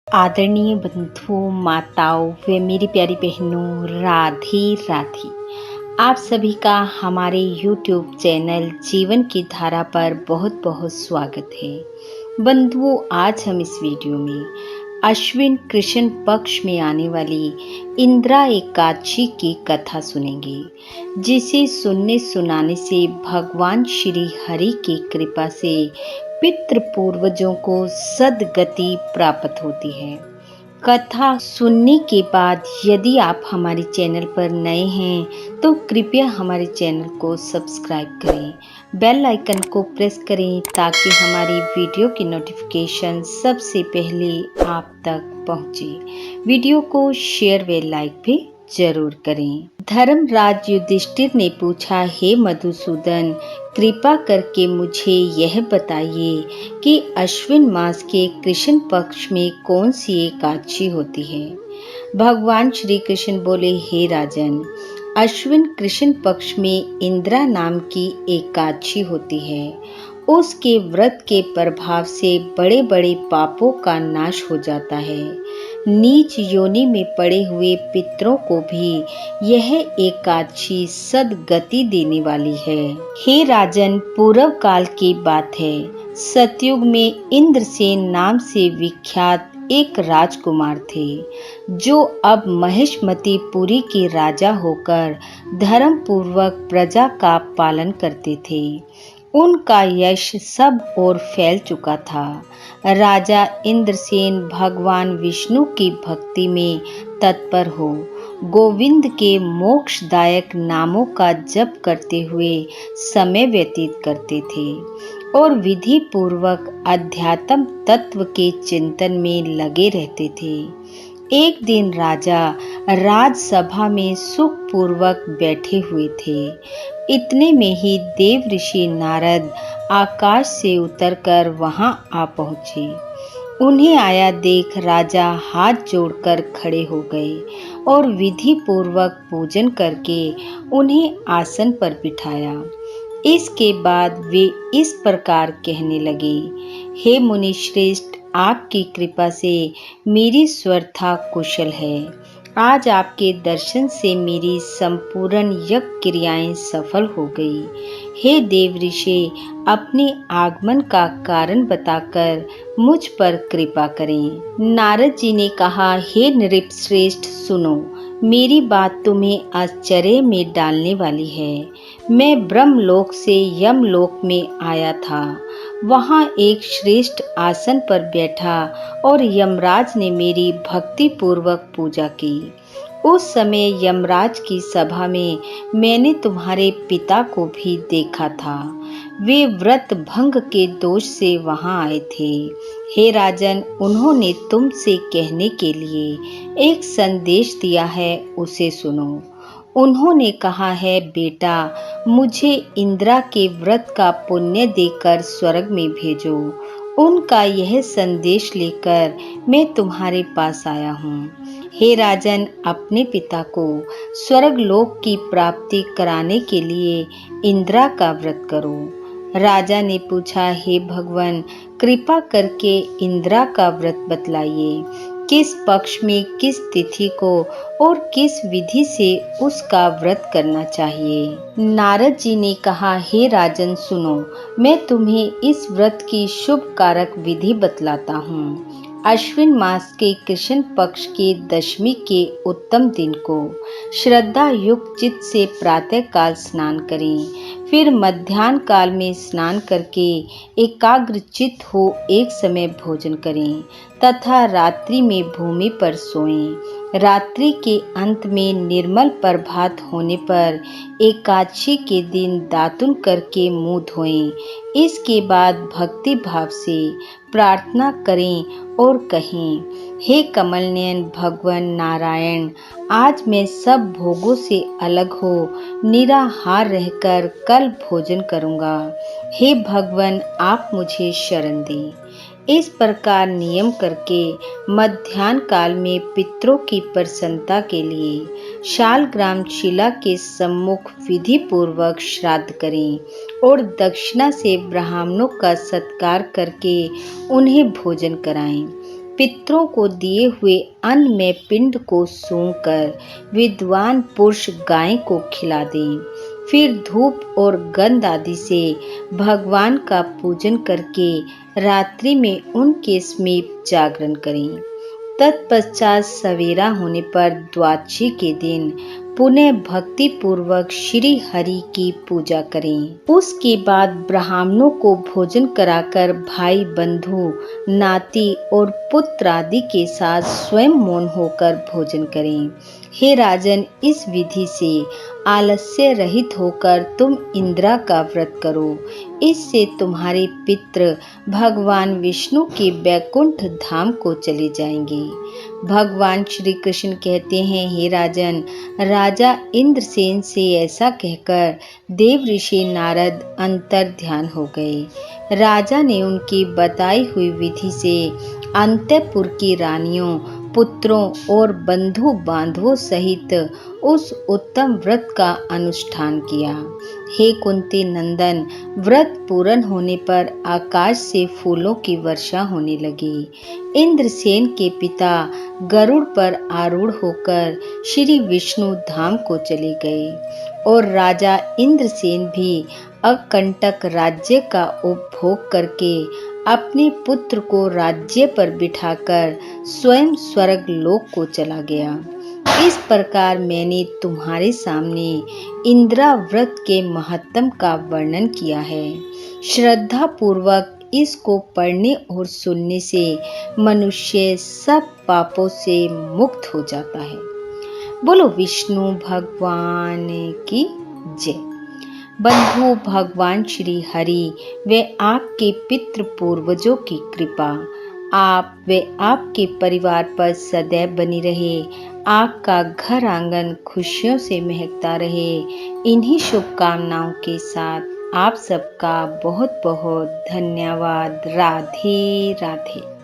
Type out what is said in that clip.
आदरणीय बंधुओं, माताओं व मेरी प्यारी बहनों, राधे राधे। आप सभी का हमारे YouTube चैनल जीवन की धारा पर बहुत बहुत स्वागत है। बंधुओं, आज हम इस वीडियो में अश्विन कृष्ण पक्ष में आने वाली इंदिरा एकादशी की कथा सुनेंगे, जिसे सुनने सुनाने से भगवान श्री हरि की कृपा से पितृ पूर्वजों को सद्गति प्राप्त होती है। कथा सुनने के बाद यदि आप हमारे चैनल पर नए हैं तो कृपया हमारे चैनल को सब्सक्राइब करें, बेल आइकन को प्रेस करें ताकि हमारी वीडियो की नोटिफिकेशन सबसे पहले आप तक पहुंचे। वीडियो को शेयर व लाइक भी जरूर करें। धर्मराज युधिष्ठिर ने पूछा, हे मधुसूदन, कृपा करके मुझे यह बताइए कि अश्विन मास के कृष्ण पक्ष में कौन सी एकादशी होती है। भगवान श्री कृष्ण बोले, हे राजन, अश्विन कृष्ण पक्ष में इंदिरा नाम की एकादशी होती है। उसके व्रत के प्रभाव से बड़े बड़े पापों का नाश हो जाता है। नीच योनि में पड़े हुए पितरों को भी यह एकादशी सद्गति देने वाली है। हे राजन, पूर्व काल की बात है। सतयुग में इंद्रसेन नाम से विख्यात एक राजकुमार थे, जो अब महिष्मतीपुरी के राजा होकर धर्म पूर्वक प्रजा का पालन करते थे। उनका यश सब ओर फैल चुका था। राजा इंद्रसेन भगवान विष्णु की भक्ति में तत्पर हो गोविंद के मोक्षदायक नामों का जप करते हुए समय व्यतीत करते थे और विधि पूर्वक अध्यात्म तत्व के चिंतन में लगे रहते थे। एक दिन राजा राजसभा में सुख पूर्वक बैठे हुए थे। इतने में ही देव ऋषि नारद आकाश से उतरकर वहां आ पहुंचे। उन्हें आया देख राजा हाथ जोड़कर खड़े हो गए और विधि पूर्वक पूजन करके उन्हें आसन पर बिठाया। इसके बाद वे इस प्रकार कहने लगे, हे मुनि श्रेष्ठ, आपकी कृपा से मेरी स्वर्था कुशल है। आज आपके दर्शन से मेरी संपूर्ण यज्ञ क्रियाएं सफल हो गई। हे देव ऋषि, अपने आगमन का कारण बताकर मुझ पर कृपा करें। नारद जी ने कहा, हे नृप श्रेष्ठ, सुनो, मेरी बात तुम्हें आश्चर्य में डालने वाली है। मैं ब्रह्मलोक से यमलोक में आया था। वहां एक श्रेष्ठ आसन पर बैठा और यमराज ने मेरी भक्ति पूर्वक पूजा की। उस समय यमराज की सभा में मैंने तुम्हारे पिता को भी देखा था। वे व्रत भंग के दोष से वहां आए थे। हे राजन, उन्होंने तुमसे कहने के लिए एक संदेश दिया है, उसे सुनो। उन्होंने कहा है, बेटा, मुझे इंदिरा के व्रत का पुण्य देकर स्वर्ग में भेजो। उनका यह संदेश लेकर मैं तुम्हारे पास आया हूँ। हे राजन, अपने पिता को स्वर्ग लोक की प्राप्ति कराने के लिए इंदिरा का व्रत करो। राजा ने पूछा, हे भगवान, कृपा करके इंदिरा का व्रत बतलाइए। किस पक्ष में, किस तिथि को और किस विधि से उसका व्रत करना चाहिए। नारद जी ने कहा, हे राजन, सुनो, मैं तुम्हें इस व्रत की शुभ कारक विधि बतलाता हूँ। अश्विन मास के कृष्ण पक्ष के दशमी के उत्तम दिन को श्रद्धा युक्त चित्त से प्रातः काल स्नान करें। फिर मध्याह्न काल में स्नान करके एकाग्र चित्त हो एक समय भोजन करें तथा रात्रि में भूमि पर सोएं। रात्रि के अंत में निर्मल प्रभात होने पर एकादशी के दिन दातुन करके मुंह धोएं। इसके बाद भक्ति भाव से प्रार्थना करें और कहें, हे कमल नयन भगवान नारायण, आज मैं सब भोगों से अलग हो निराहार रहकर कल भोजन करूंगा। हे भगवान, आप मुझे शरण दें। इस प्रकार नियम करके मध्याह्न काल में पितरों की प्रसन्नता के लिए शालग्राम शिला के सम्मुख विधि पूर्वक श्राद्ध करें और दक्षिणा से ब्राह्मणों का सत्कार करके उन्हें भोजन कराएं। पितरों को दिए हुए अन्न में पिंड को सूंघकर विद्वान पुरुष गाय को खिला दें। फिर धूप और गंध आदि से भगवान का पूजन करके रात्रि में उनके समीप जागरण करें। तत्पश्चात सवेरा होने पर द्वादशी के दिन पुनः भक्ति पूर्वक श्री हरि की पूजा करें। उसके बाद ब्राह्मणों को भोजन कराकर भाई बंधु नाती और पुत्र आदि के साथ स्वयं मौन होकर भोजन करें। हे राजन, इस विधि से आलस्य रहित होकर तुम इंद्रा का व्रत करो। इससे तुम्हारे पितृ भगवान विष्णु के वैकुंठ धाम को चले जाएंगे। भगवान श्री कृष्ण कहते हैं, हे राजन, राजा इंद्रसेन से ऐसा कहकर देव ऋषि नारद अंतर ध्यान हो गए। राजा ने उनकी बताई हुई विधि से अंतःपुर की रानियों, पुत्रों और बंधु बांधवों सहित उस उत्तम व्रत का अनुष्ठान किया। हे कुंती नंदन, व्रत पूर्ण होने पर आकाश से फूलों की वर्षा होने लगी। इंद्रसेन के पिता गरुड़ पर आरूढ़ होकर श्री विष्णु धाम को चले गए और राजा इंद्रसेन भी अकंटक राज्य का उपभोग करके अपने पुत्र को राज्य पर बिठाकर स्वयं स्वर्ग लोक को चला गया। इस प्रकार मैंने तुम्हारे सामने इंद्रा व्रत के महत्व का वर्णन किया है। श्रद्धा पूर्वक इसको पढ़ने और सुनने से मनुष्य सब पापों से मुक्त हो जाता है। बोलो विष्णु भगवान की जय। बंधु, भगवान श्री हरि व आपके पितृ पूर्वजों की कृपा आप व आपके परिवार पर सदैव बनी रहे। आपका घर आंगन खुशियों से महकता रहे। इन्हीं शुभकामनाओं के साथ आप सबका बहुत बहुत धन्यवाद। राधे राधे।